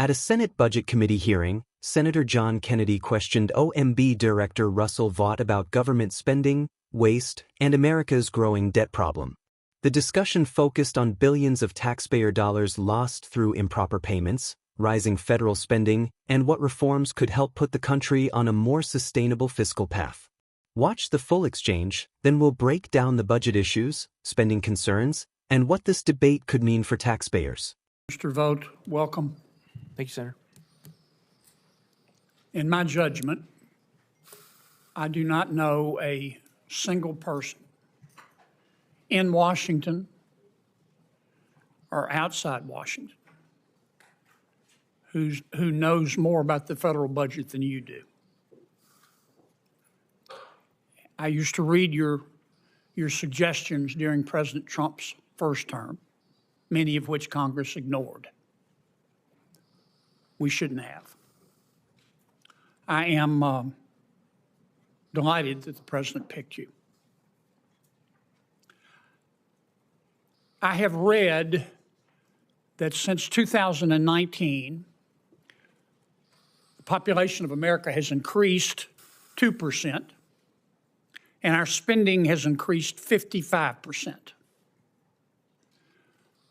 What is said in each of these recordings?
At a Senate Budget Committee hearing, Senator John Kennedy questioned OMB Director Russell Vought about government spending, waste, and America's growing debt problem. The discussion focused on billions of taxpayer dollars lost through improper payments, rising federal spending, and what reforms could help put the country on a more sustainable fiscal path. Watch the full exchange, then we'll break down the budget issues, spending concerns, and what this debate could mean for taxpayers. Mr. Vought, welcome. Thank you, Senator. In my judgment, I do not know a single person in Washington or outside Washington who knows more about the federal budget than you do. I used to read your suggestions during President Trump's first term, many of which Congress ignored. We shouldn't have. I am delighted that the President picked you. I have read that since 2019, the population of America has increased 2%, and our spending has increased 55%.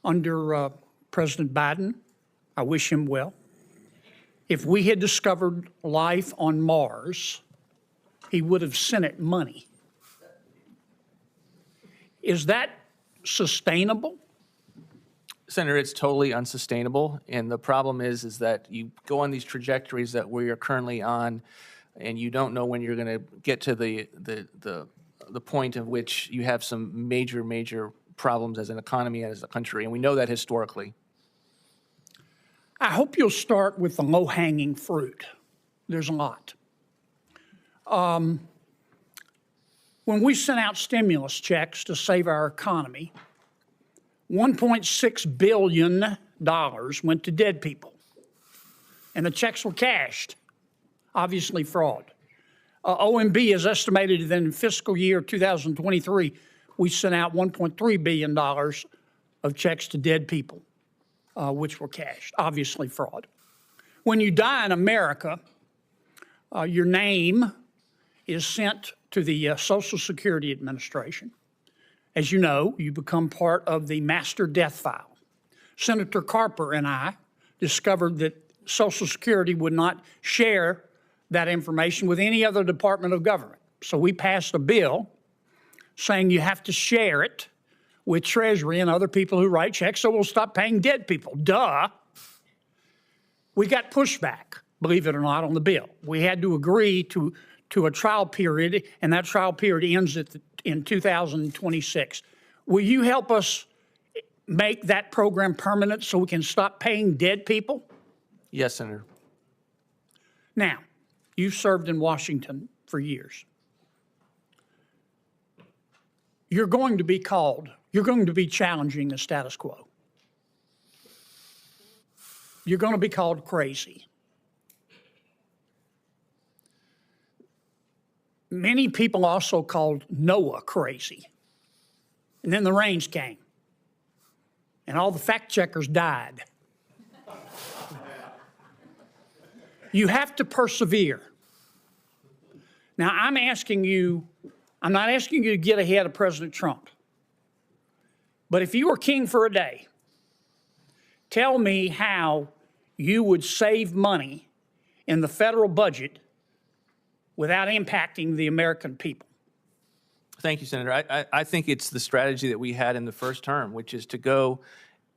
Under President Biden, I wish him well. If we had discovered life on Mars, he would have sent it money. Is that sustainable? Senator, it's totally unsustainable. And the problem is that you go on these trajectories that we are currently on, and you don't know when you're going to get to the point of which you have some major problems as an economy and as a country. And we know that historically. I hope you'll start with the low-hanging fruit. There's a lot. When we sent out stimulus checks to save our economy, $1.6 billion went to dead people, and the checks were cashed. Obviously fraud. OMB has estimated that in fiscal year 2023, we sent out $1.3 billion of checks to dead people, which were cashed. Obviously fraud. When you die in America, your name is sent to the Social Security Administration. As you know, you become part of the master death file. Senator Carper and I discovered that Social Security would not share that information with any other department of government. So we passed a bill saying you have to share it with Treasury and other people who write checks, so we'll stop paying dead people. Duh. We got pushback, believe it or not, on the bill. We had to agree to a trial period, and that trial period ends in 2026. Will you help us make that program permanent so we can stop paying dead people? Yes, Senator. Now, you've served in Washington for years. You're going to be challenging the status quo. You're going to be called crazy. Many people also called Noah crazy. And then the rains came, and all the fact checkers died. You have to persevere. Now, I'm not asking you to get ahead of President Trump. But if you were king for a day, tell me how you would save money in the federal budget without impacting the American people. Thank you, Senator. I think it's the strategy that we had in the first term, which is to go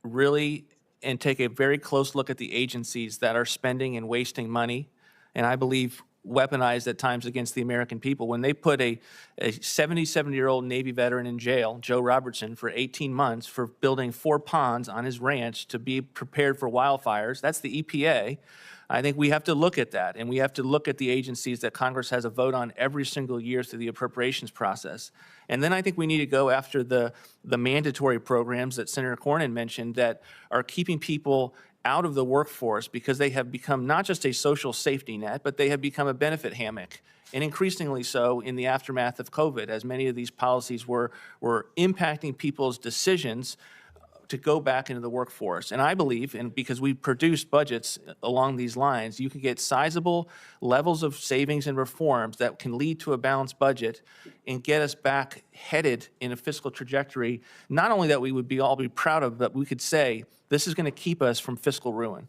really and take a very close look at the agencies that are spending and wasting money, and I believe weaponized at times against the American people. When they put a 77-year-old Navy veteran in jail, Joe Robertson, for 18 months for building 4 ponds on his ranch to be prepared for wildfires, that's the EPA. I think we have to look at that, and we have to look at the agencies that Congress has a vote on every single year through the appropriations process. And then I think we need to go after the mandatory programs that Senator Cornyn mentioned that are keeping people out of the workforce because they have become not just a social safety net, but they have become a benefit hammock, and increasingly so in the aftermath of COVID, as many of these policies were impacting people's decisions to go back into the workforce. And I believe, and because we produced budgets along these lines, you can get sizable levels of savings and reforms that can lead to a balanced budget and get us back headed in a fiscal trajectory, not only that we would all be proud of, but we could say this is going to keep us from fiscal ruin.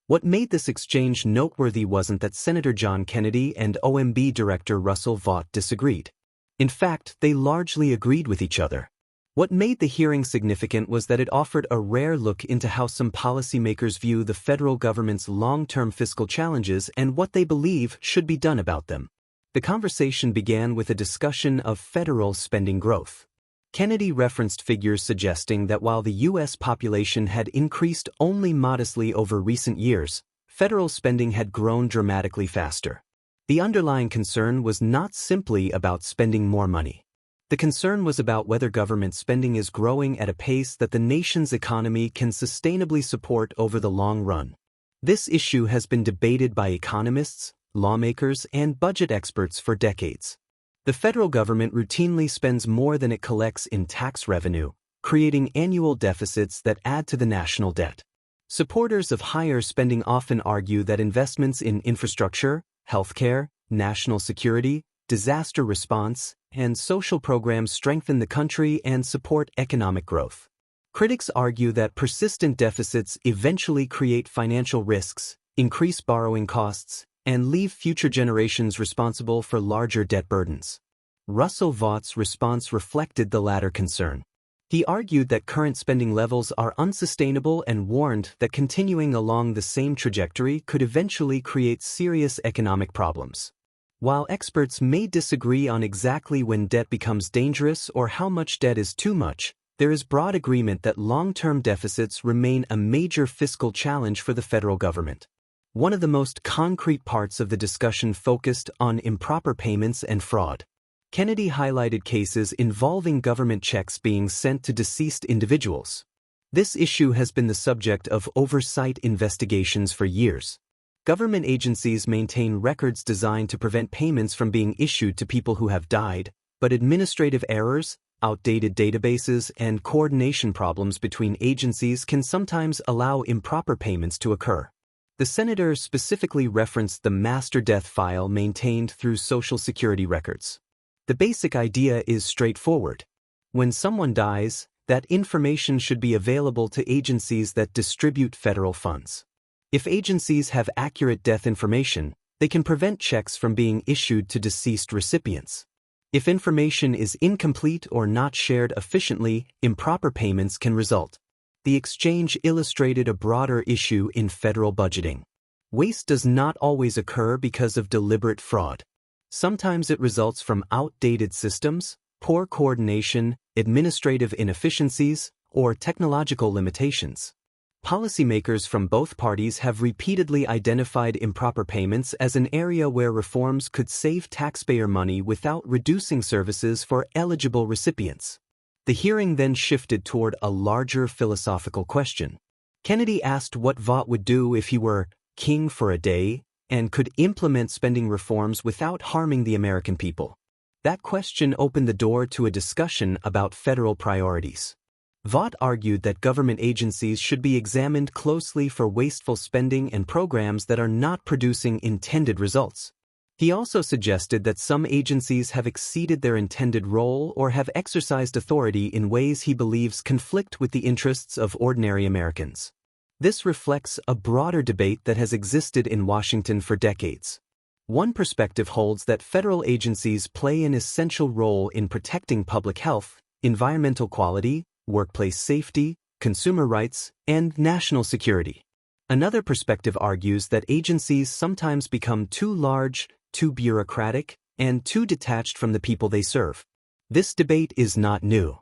What made this exchange noteworthy wasn't that Senator John Kennedy and OMB Director Russell Vought disagreed. In fact, they largely agreed with each other. What made the hearing significant was that it offered a rare look into how some policymakers view the federal government's long-term fiscal challenges and what they believe should be done about them. The conversation began with a discussion of federal spending growth. Kennedy referenced figures suggesting that while the U.S. population had increased only modestly over recent years, federal spending had grown dramatically faster. The underlying concern was not simply about spending more money. The concern was about whether government spending is growing at a pace that the nation's economy can sustainably support over the long run. This issue has been debated by economists, lawmakers, and budget experts for decades. The federal government routinely spends more than it collects in tax revenue, creating annual deficits that add to the national debt. Supporters of higher spending often argue that investments in infrastructure, healthcare, national security, disaster response, and social programs strengthen the country and support economic growth. Critics argue that persistent deficits eventually create financial risks, increase borrowing costs, and leave future generations responsible for larger debt burdens. Russell Vaught's response reflected the latter concern. He argued that current spending levels are unsustainable and warned that continuing along the same trajectory could eventually create serious economic problems. While experts may disagree on exactly when debt becomes dangerous or how much debt is too much, there is broad agreement that long-term deficits remain a major fiscal challenge for the federal government. One of the most concrete parts of the discussion focused on improper payments and fraud. Kennedy highlighted cases involving government checks being sent to deceased individuals. This issue has been the subject of oversight investigations for years. Government agencies maintain records designed to prevent payments from being issued to people who have died, but administrative errors, outdated databases, and coordination problems between agencies can sometimes allow improper payments to occur. The senator specifically referenced the master death file maintained through Social Security records. The basic idea is straightforward. When someone dies, that information should be available to agencies that distribute federal funds. If agencies have accurate death information, they can prevent checks from being issued to deceased recipients. If information is incomplete or not shared efficiently, improper payments can result. The exchange illustrated a broader issue in federal budgeting. Waste does not always occur because of deliberate fraud. Sometimes it results from outdated systems, poor coordination, administrative inefficiencies, or technological limitations. Policymakers from both parties have repeatedly identified improper payments as an area where reforms could save taxpayer money without reducing services for eligible recipients. The hearing then shifted toward a larger philosophical question. Kennedy asked what Vought would do if he were king for a day and could implement spending reforms without harming the American people. That question opened the door to a discussion about federal priorities. Vought argued that government agencies should be examined closely for wasteful spending and programs that are not producing intended results. He also suggested that some agencies have exceeded their intended role or have exercised authority in ways he believes conflict with the interests of ordinary Americans. This reflects a broader debate that has existed in Washington for decades. One perspective holds that federal agencies play an essential role in protecting public health, environmental quality, workplace safety, consumer rights, and national security. Another perspective argues that agencies sometimes become too large, too bureaucratic, and too detached from the people they serve. This debate is not new.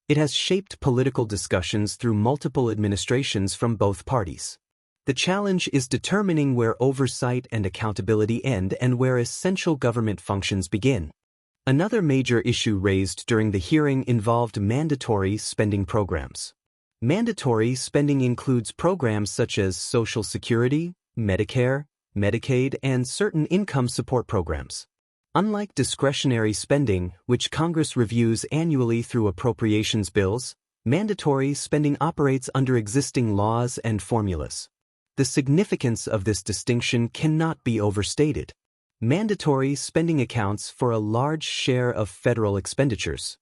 It has shaped political discussions through multiple administrations from both parties. The challenge is determining where oversight and accountability end and where essential government functions begin. Another major issue raised during the hearing involved mandatory spending programs. Mandatory spending includes programs such as Social Security, Medicare, Medicaid, and certain income support programs. Unlike discretionary spending, which Congress reviews annually through appropriations bills, Mandatory spending operates under existing laws and formulas. The significance of this distinction cannot be overstated. Mandatory spending accounts for a large share of federal expenditures.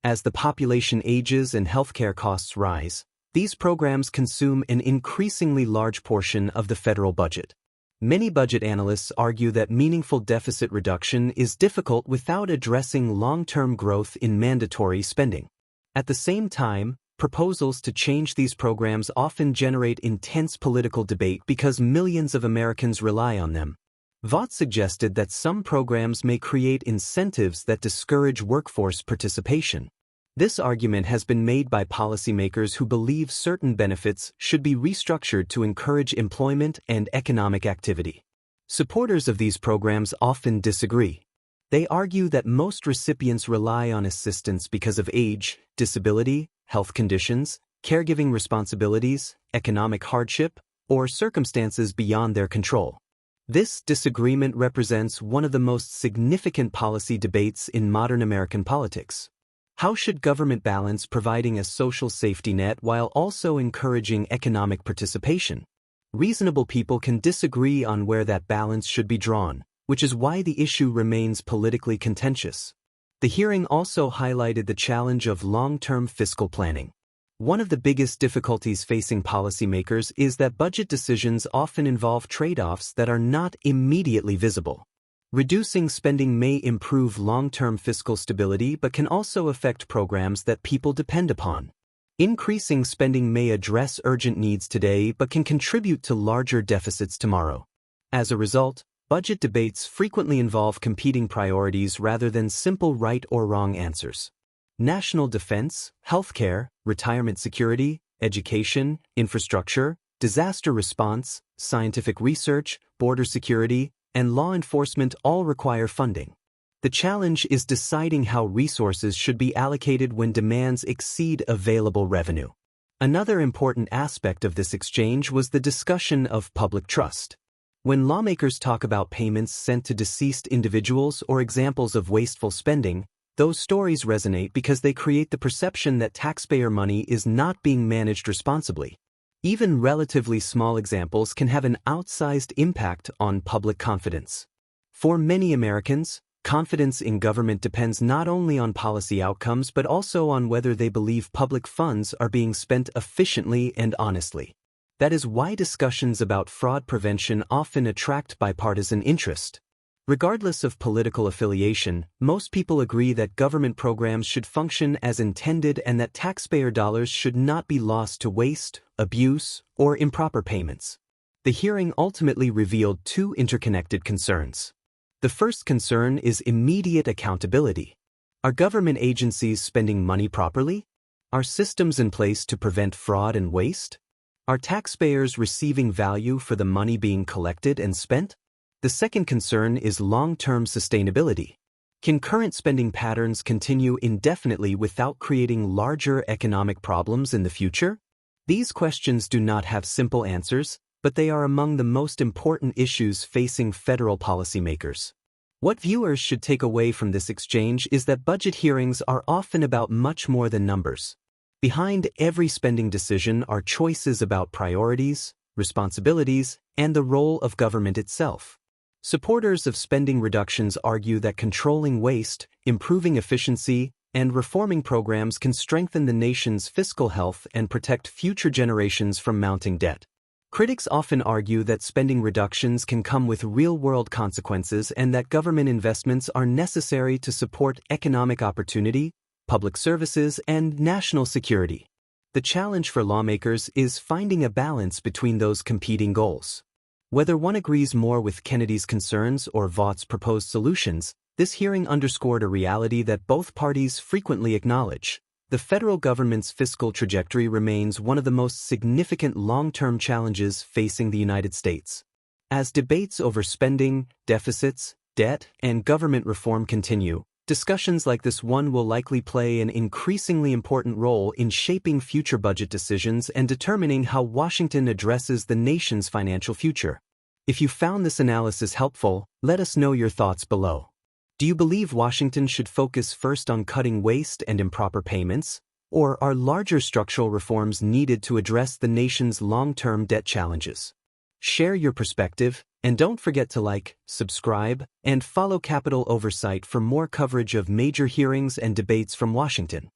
As the population ages and healthcare costs rise, these programs consume an increasingly large portion of the federal budget. Many budget analysts argue that meaningful deficit reduction is difficult without addressing long-term growth in mandatory spending. At the same time, proposals to change these programs often generate intense political debate because millions of Americans rely on them. Vought suggested that some programs may create incentives that discourage workforce participation. This argument has been made by policymakers who believe certain benefits should be restructured to encourage employment and economic activity. Supporters of these programs often disagree. They argue that most recipients rely on assistance because of age, disability, health conditions, caregiving responsibilities, economic hardship, or circumstances beyond their control. This disagreement represents one of the most significant policy debates in modern American politics. How should government balance providing a social safety net while also encouraging economic participation? Reasonable people can disagree on where that balance should be drawn, which is why the issue remains politically contentious. The hearing also highlighted the challenge of long-term fiscal planning. One of the biggest difficulties facing policymakers is that budget decisions often involve trade-offs that are not immediately visible. Reducing spending may improve long-term fiscal stability but can also affect programs that people depend upon. Increasing spending may address urgent needs today but can contribute to larger deficits tomorrow. As a result, budget debates frequently involve competing priorities rather than simple right or wrong answers. National defense, healthcare, retirement security, education, infrastructure, disaster response, scientific research, border security, and law enforcement all require funding. The challenge is deciding how resources should be allocated when demands exceed available revenue. Another important aspect of this exchange was the discussion of public trust. When lawmakers talk about payments sent to deceased individuals or examples of wasteful spending, those stories resonate because they create the perception that taxpayer money is not being managed responsibly. Even relatively small examples can have an outsized impact on public confidence. For many Americans, confidence in government depends not only on policy outcomes but also on whether they believe public funds are being spent efficiently and honestly. That is why discussions about fraud prevention often attract bipartisan interest. Regardless of political affiliation, most people agree that government programs should function as intended and that taxpayer dollars should not be lost to waste, abuse, or improper payments. The hearing ultimately revealed two interconnected concerns. The first concern is immediate accountability. Are government agencies spending money properly? Are systems in place to prevent fraud and waste? Are taxpayers receiving value for the money being collected and spent? The second concern is long-term sustainability. Can current spending patterns continue indefinitely without creating larger economic problems in the future? These questions do not have simple answers, but they are among the most important issues facing federal policymakers. What viewers should take away from this exchange is that budget hearings are often about much more than numbers. Behind every spending decision are choices about priorities, responsibilities, and the role of government itself. Supporters of spending reductions argue that controlling waste, improving efficiency, and reforming programs can strengthen the nation's fiscal health and protect future generations from mounting debt. Critics often argue that spending reductions can come with real-world consequences and that government investments are necessary to support economic opportunity, public services, and national security. The challenge for lawmakers is finding a balance between those competing goals. Whether one agrees more with Kennedy's concerns or Vaught's proposed solutions, this hearing underscored a reality that both parties frequently acknowledge. The federal government's fiscal trajectory remains one of the most significant long-term challenges facing the United States. As debates over spending, deficits, debt, and government reform continue, discussions like this one will likely play an increasingly important role in shaping future budget decisions and determining how Washington addresses the nation's financial future. If you found this analysis helpful, let us know your thoughts below. Do you believe Washington should focus first on cutting waste and improper payments, Or are larger structural reforms needed to address the nation's long-term debt challenges? Share your perspective, and don't forget to like, subscribe, and follow Capitol Oversight for more coverage of major hearings and debates from Washington.